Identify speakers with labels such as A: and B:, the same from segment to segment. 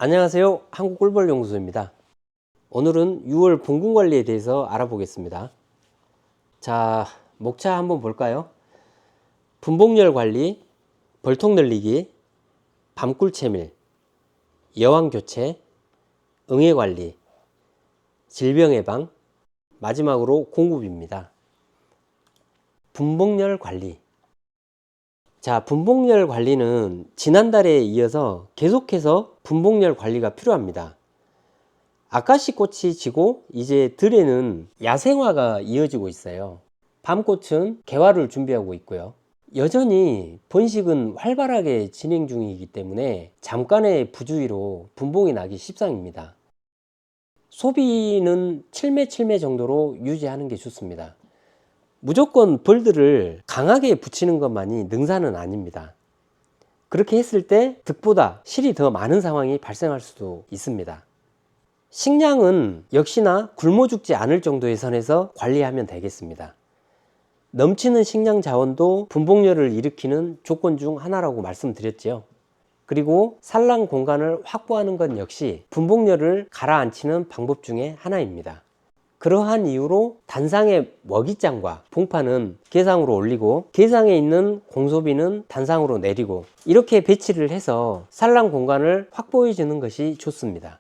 A: 안녕하세요. 한국꿀벌연구소입니다. 오늘은 6월 분군관리에 대해서 알아보겠습니다. 자, 목차 한번 볼까요? 분봉열 관리, 벌통 늘리기, 밤꿀 채밀, 여왕 교체, 응애 관리, 질병 예방, 마지막으로 공급입니다. 분봉열 관리. 자, 분봉열 관리는 지난달에 이어서 계속해서 분봉열 관리가 필요합니다. 아카시 꽃이 지고 이제 들에는 야생화가 이어지고 있어요. 밤꽃은 개화를 준비하고 있고요. 여전히 번식은 활발하게 진행 중이기 때문에 잠깐의 부주의로 분봉이 나기 십상입니다. 소비는 7매 정도로 유지하는 게 좋습니다. 무조건 벌들을 강하게 붙이는 것만이 능사는 아닙니다. 그렇게 했을 때 득보다 실이 더 많은 상황이 발생할 수도 있습니다. 식량은 역시나 굶어 죽지 않을 정도의 선에서 관리하면 되겠습니다. 넘치는 식량 자원도 분봉열을 일으키는 조건 중 하나라고 말씀드렸죠. 그리고 산란 공간을 확보하는 것 역시 분봉열을 가라앉히는 방법 중에 하나입니다. 그러한 이유로 단상의 먹이장과 봉파는 계상으로 올리고 계상에 있는 공소비는 단상으로 내리고 이렇게 배치를 해서 산란 공간을 확보해 주는 것이 좋습니다.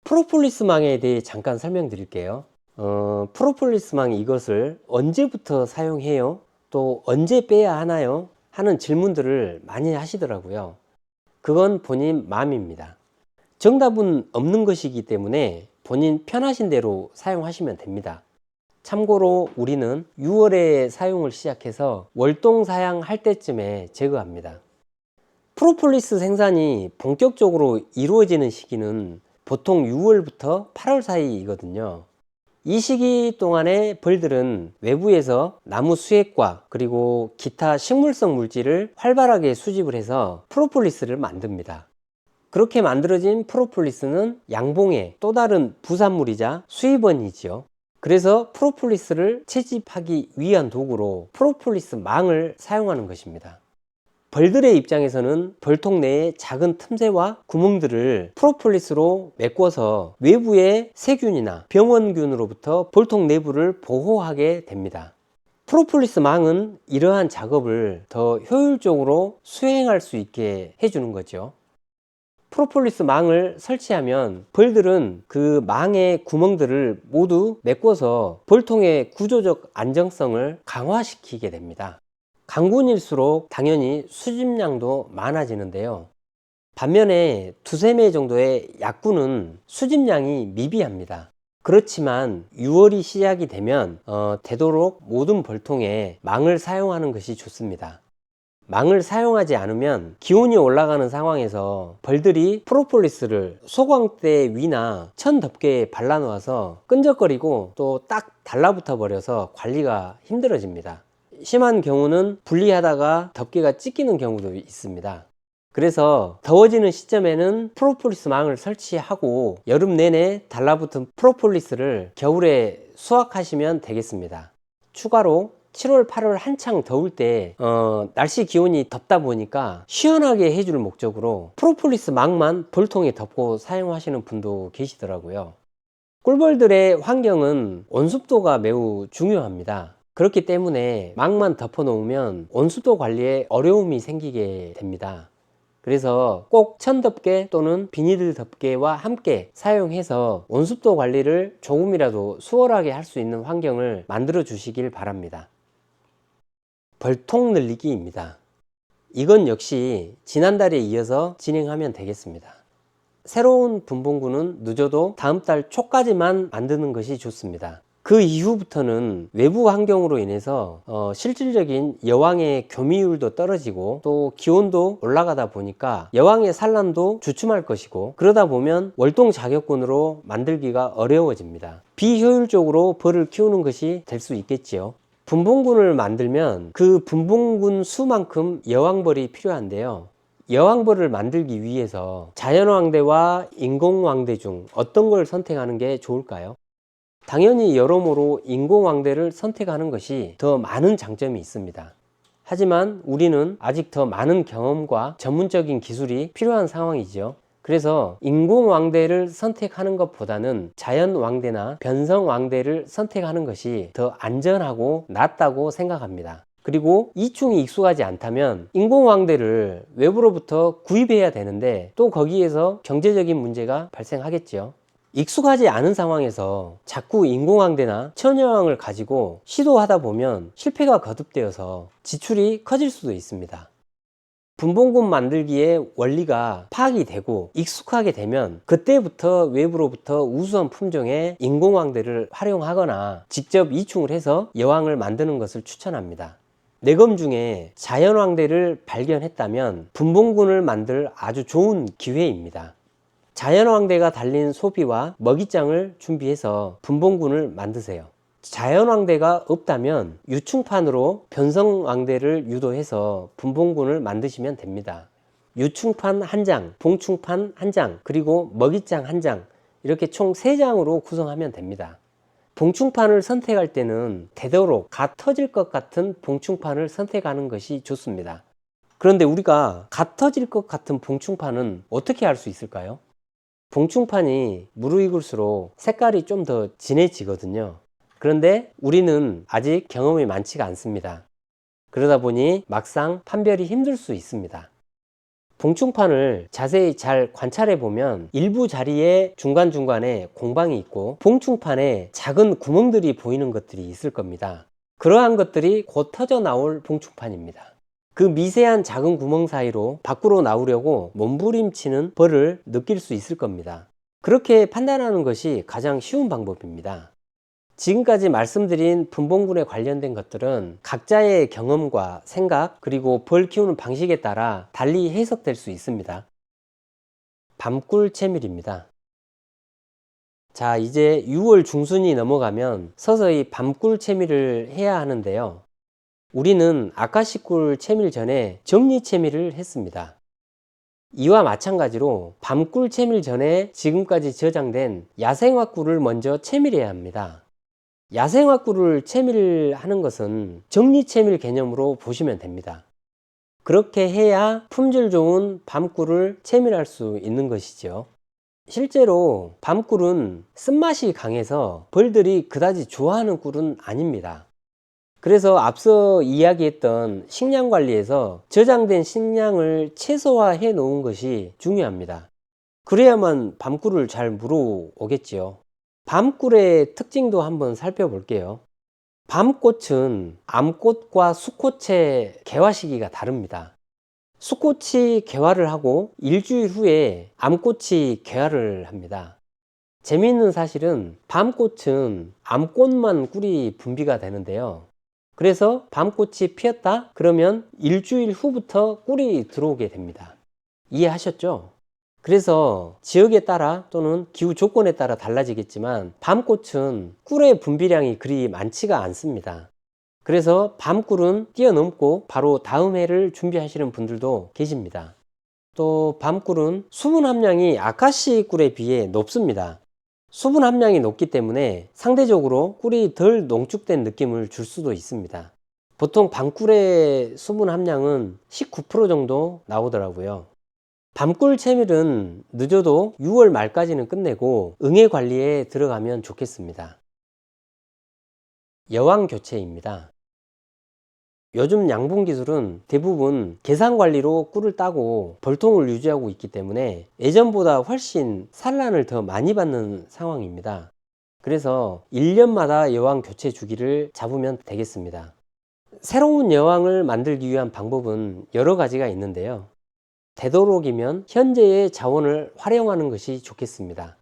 A: 프로폴리스망에 대해 잠깐 설명드릴게요. 프로폴리스망 이것을 언제부터 사용해요? 또 언제 빼야 하나요? 하는 질문들을 많이 하시더라고요. 그건 본인 마음입니다. 정답은 없는 것이기 때문에 본인 편하신 대로 사용하시면 됩니다. 참고로 우리는 6월에 사용을 시작해서 월동 사양할 때쯤에 제거합니다. 프로폴리스 생산이 본격적으로 이루어지는 시기는 보통 6월부터 8월 사이거든요. 이 시기 동안에 벌들은 외부에서 나무 수액과 그리고 기타 식물성 물질을 활발하게 수집을 해서 프로폴리스를 만듭니다. 그렇게 만들어진 프로폴리스는 양봉의 또 다른 부산물이자 수입원이지요. 그래서 프로폴리스를 채집하기 위한 도구로 프로폴리스 망을 사용하는 것입니다. 벌들의 입장에서는 벌통 내의 작은 틈새와 구멍들을 프로폴리스로 메꿔서 외부의 세균이나 병원균으로부터 벌통 내부를 보호하게 됩니다. 프로폴리스 망은 이러한 작업을 더 효율적으로 수행할 수 있게 해주는 거죠. 프로폴리스 망을 설치하면 벌들은 그 망의 구멍들을 모두 메꿔서 벌통의 구조적 안정성을 강화시키게 됩니다. 강군일수록 당연히 수집량도 많아지는데요. 반면에 두세 매 정도의 약군은 수집량이 미비합니다. 그렇지만 6월이 시작이 되면 되도록 모든 벌통에 망을 사용하는 것이 좋습니다. 망을 사용하지 않으면 기온이 올라가는 상황에서 벌들이 프로폴리스를 소광대 위나 천 덮개에 발라 놓아서 끈적거리고 또 딱 달라붙어 버려서 관리가 힘들어집니다. 심한 경우는 분리하다가 덮개가 찢기는 경우도 있습니다. 그래서 더워지는 시점에는 프로폴리스 망을 설치하고 여름 내내 달라붙은 프로폴리스를 겨울에 수확하시면 되겠습니다. 추가로 7월, 8월 한창 더울 때 날씨 기온이 덥다 보니까 시원하게 해줄 목적으로 프로폴리스 망만 벌통에 덮고 사용하시는 분도 계시더라고요. 꿀벌들의 환경은 온습도가 매우 중요합니다. 그렇기 때문에 망만 덮어 놓으면 온습도 관리에 어려움이 생기게 됩니다. 그래서 꼭 천덮개 또는 비닐 덮개와 함께 사용해서 온습도 관리를 조금이라도 수월하게 할 수 있는 환경을 만들어 주시길 바랍니다. 벌통 늘리기입니다. 이건 역시 지난달에 이어서 진행하면 되겠습니다. 새로운 분봉구는 늦어도 다음 달 초까지만 만드는 것이 좋습니다. 그 이후부터는 외부 환경으로 인해서 실질적인 여왕의 교미율도 떨어지고 또 기온도 올라가다 보니까 여왕의 산란도 주춤할 것이고 그러다 보면 월동 자격군으로 만들기가 어려워집니다. 비효율적으로 벌을 키우는 것이 될 수 있겠지요. 분봉군을 만들면 그 분봉군 수만큼 여왕벌이 필요한데요. 여왕벌을 만들기 위해서 자연왕대와 인공왕대 중 어떤 걸 선택하는 게 좋을까요? 당연히 여러모로 인공왕대를 선택하는 것이 더 많은 장점이 있습니다. 하지만 우리는 아직 더 많은 경험과 전문적인 기술이 필요한 상황이죠. 그래서 인공왕대를 선택하는 것보다는 자연왕대나 변성왕대를 선택하는 것이 더 안전하고 낫다고 생각합니다. 그리고 이충이 익숙하지 않다면 인공왕대를 외부로부터 구입해야 되는데 또 거기에서 경제적인 문제가 발생하겠죠. 익숙하지 않은 상황에서 자꾸 인공왕대나 천여왕을 가지고 시도하다 보면 실패가 거듭되어서 지출이 커질 수도 있습니다. 분봉군 만들기의 원리가 파악이 되고 익숙하게 되면 그때부터 외부로부터 우수한 품종의 인공왕대를 활용하거나 직접 이충을 해서 여왕을 만드는 것을 추천합니다. 내검 중에 자연왕대를 발견했다면 분봉군을 만들 아주 좋은 기회입니다. 자연왕대가 달린 소비와 먹이장을 준비해서 분봉군을 만드세요. 자연왕대가 없다면 유충판으로 변성왕대를 유도해서 분봉군을 만드시면 됩니다. 유충판 1장, 봉충판 1장, 그리고 먹이장 1장, 이렇게 총 3장으로 구성하면 됩니다. 봉충판을 선택할 때는 되도록 갓 터질 것 같은 봉충판을 선택하는 것이 좋습니다. 그런데 우리가 갓 터질 것 같은 봉충판은 어떻게 알 수 있을까요? 봉충판이 무르익을수록 색깔이 좀 더 진해지거든요. 그런데 우리는 아직 경험이 많지가 않습니다. 그러다 보니 막상 판별이 힘들 수 있습니다. 봉충판을 자세히 잘 관찰해 보면 일부 자리에 중간중간에 공방이 있고 봉충판에 작은 구멍들이 보이는 것들이 있을 겁니다. 그러한 것들이 곧 터져 나올 봉충판입니다. 그 미세한 작은 구멍 사이로 밖으로 나오려고 몸부림치는 벌을 느낄 수 있을 겁니다. 그렇게 판단하는 것이 가장 쉬운 방법입니다. 지금까지 말씀드린 분봉군에 관련된 것들은 각자의 경험과 생각 그리고 벌 키우는 방식에 따라 달리 해석될 수 있습니다. 밤꿀 채밀입니다. 자, 이제 6월 중순이 넘어가면 서서히 밤꿀 채밀을 해야 하는데요. 우리는 아카시꿀 채밀 전에 정리 채밀을 했습니다. 이와 마찬가지로 밤꿀 채밀 전에 지금까지 저장된 야생화꿀을 먼저 채밀해야 합니다. 야생화꿀을 채밀하는 것은 정리채밀 개념으로 보시면 됩니다. 그렇게 해야 품질 좋은 밤꿀을 채밀할 수 있는 것이죠. 실제로 밤꿀은 쓴맛이 강해서 벌들이 그다지 좋아하는 꿀은 아닙니다. 그래서 앞서 이야기했던 식량 관리에서 저장된 식량을 최소화해 놓은 것이 중요합니다. 그래야만 밤꿀을 잘 물어오겠지요. 밤꿀의 특징도 한번 살펴볼게요. 밤꽃은 암꽃과 수꽃의 개화 시기가 다릅니다. 수꽃이 개화를 하고 일주일 후에 암꽃이 개화를 합니다. 재미있는 사실은 밤꽃은 암꽃만 꿀이 분비가 되는데요. 그래서 밤꽃이 피었다? 그러면 일주일 후부터 꿀이 들어오게 됩니다. 이해하셨죠? 그래서 지역에 따라 또는 기후 조건에 따라 달라지겠지만 밤꽃은 꿀의 분비량이 그리 많지가 않습니다. 그래서 밤꿀은 뛰어넘고 바로 다음 해를 준비하시는 분들도 계십니다. 또 밤꿀은 수분 함량이 아카시 꿀에 비해 높습니다. 수분 함량이 높기 때문에 상대적으로 꿀이 덜 농축된 느낌을 줄 수도 있습니다. 보통 밤꿀의 수분 함량은 19% 정도 나오더라고요. 밤꿀 채밀은 늦어도 6월 말까지는 끝내고 응애 관리에 들어가면 좋겠습니다. 여왕 교체입니다. 요즘 양분 기술은 대부분 계산 관리로 꿀을 따고 벌통을 유지하고 있기 때문에 예전보다 훨씬 산란을 더 많이 받는 상황입니다. 그래서 1년마다 여왕 교체 주기를 잡으면 되겠습니다. 새로운 여왕을 만들기 위한 방법은 여러 가지가 있는데요. 되도록이면 현재의 자원을 활용하는 것이 좋겠습니다.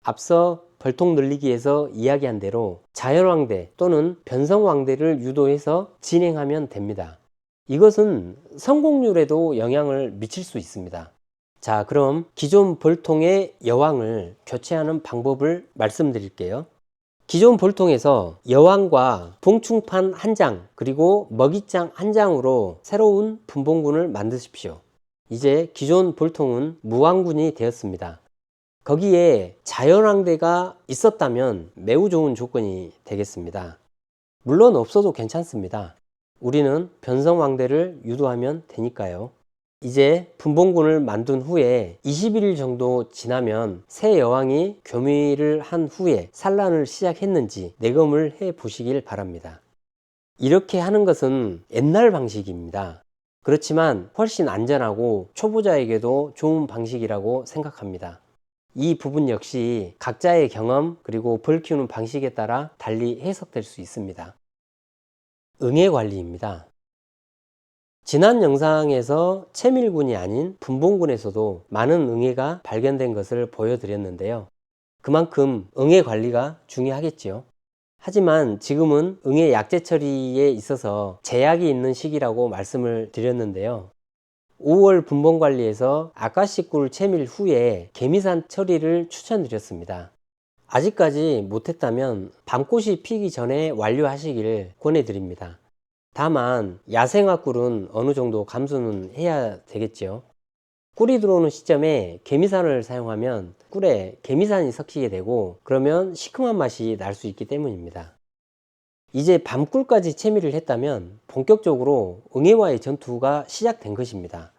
A: 앞서 벌통 늘리기에서 이야기한 대로 자연왕대 또는 변성왕대를 유도해서 진행하면 됩니다. 이것은 성공률에도 영향을 미칠 수 있습니다. 자, 그럼 기존 벌통의 여왕을 교체하는 방법을 말씀드릴게요. 기존 벌통에서 여왕과 봉충판 1장 그리고 먹이장 1장으로 새로운 분봉군을 만드십시오. 이제 기존 벌통은 무왕군이 되었습니다. 거기에 자연왕대가 있었다면 매우 좋은 조건이 되겠습니다. 물론 없어도 괜찮습니다. 우리는 변성왕대를 유도하면 되니까요. 이제 분봉군을 만든 후에 21일 정도 지나면 새 여왕이 교미를 한 후에 산란을 시작했는지 내검을 해 보시길 바랍니다. 이렇게 하는 것은 옛날 방식입니다. 그렇지만 훨씬 안전하고 초보자에게도 좋은 방식이라고 생각합니다. 이 부분 역시 각자의 경험 그리고 벌 키우는 방식에 따라 달리 해석될 수 있습니다. 응애 관리입니다. 지난 영상에서 채밀군이 아닌 분봉군에서도 많은 응애가 발견된 것을 보여드렸는데요. 그만큼 응애 관리가 중요하겠지요. 하지만 지금은 응애 약제 처리에 있어서 제약이 있는 시기라고 말씀을 드렸는데요. 5월 분봉 관리에서 아까시꿀 채밀 후에 개미산 처리를 추천드렸습니다. 아직까지 못했다면 밤꽃이 피기 전에 완료하시길 권해드립니다. 다만 야생화 꿀은 어느 정도 감수는 해야 되겠죠. 꿀이 들어오는 시점에 개미산을 사용하면 꿀에 개미산이 섞이게 되고 그러면 시큼한 맛이 날 수 있기 때문입니다. 이제 밤꿀까지 채미를 했다면 본격적으로 응애와의 전투가 시작된 것입니다.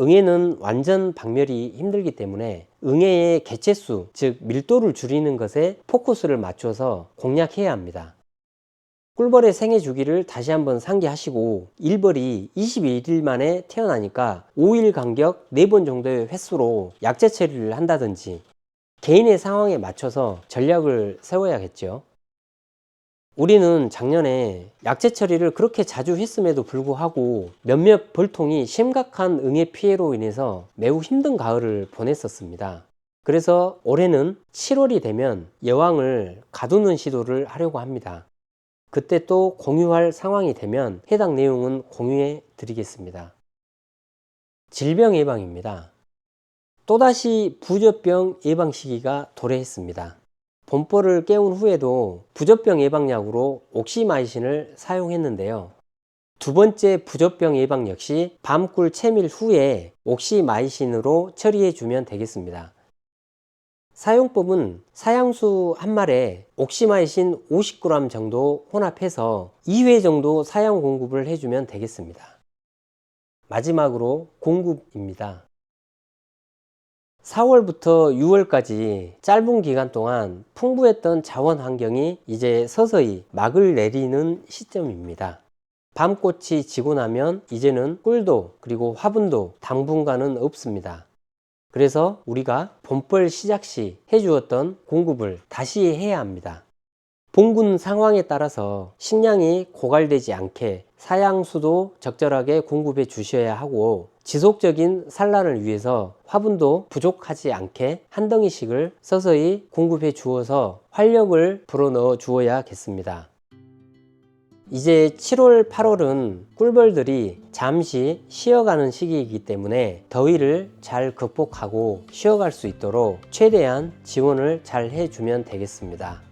A: 응애는 완전 박멸이 힘들기 때문에 응애의 개체수, 즉 밀도를 줄이는 것에 포커스를 맞춰서 공략해야 합니다. 꿀벌의 생애 주기를 다시 한번 상기하시고 일벌이 21일 만에 태어나니까 5일 간격 4번 정도의 횟수로 약제 처리를 한다든지 개인의 상황에 맞춰서 전략을 세워야겠죠. 우리는 작년에 약제 처리를 그렇게 자주 했음에도 불구하고 몇몇 벌통이 심각한 응애 피해로 인해서 매우 힘든 가을을 보냈었습니다. 그래서 올해는 7월이 되면 여왕을 가두는 시도를 하려고 합니다. 그때 또 공유할 상황이 되면 해당 내용은 공유해 드리겠습니다. 질병 예방입니다. 또다시 부젖병 예방 시기가 도래했습니다. 봄벌을 깨운 후에도 부젖병 예방약으로 옥시마이신을 사용했는데요. 두 번째 부젖병 예방 역시 밤꿀 채밀 후에 옥시마이신으로 처리해 주면 되겠습니다. 사용법은 사양수 한 말에 옥시마이신 50g 정도 혼합해서 2회 정도 사양 공급을 해주면 되겠습니다. 마지막으로 공급입니다. 4월부터 6월까지 짧은 기간 동안 풍부했던 자원 환경이 이제 서서히 막을 내리는 시점입니다. 밤꽃이 지고 나면 이제는 꿀도 그리고 화분도 당분간은 없습니다. 그래서 우리가 봄벌 시작 시 해주었던 공급을 다시 해야 합니다. 봉군 상황에 따라서 식량이 고갈되지 않게 사양수도 적절하게 공급해 주셔야 하고 지속적인 산란을 위해서 화분도 부족하지 않게 한 덩이씩을 서서히 공급해 주어서 활력을 불어넣어 주어야겠습니다. 이제 7월, 8월은 꿀벌들이 잠시 쉬어가는 시기이기 때문에 더위를 잘 극복하고 쉬어갈 수 있도록 최대한 지원을 잘 해주면 되겠습니다.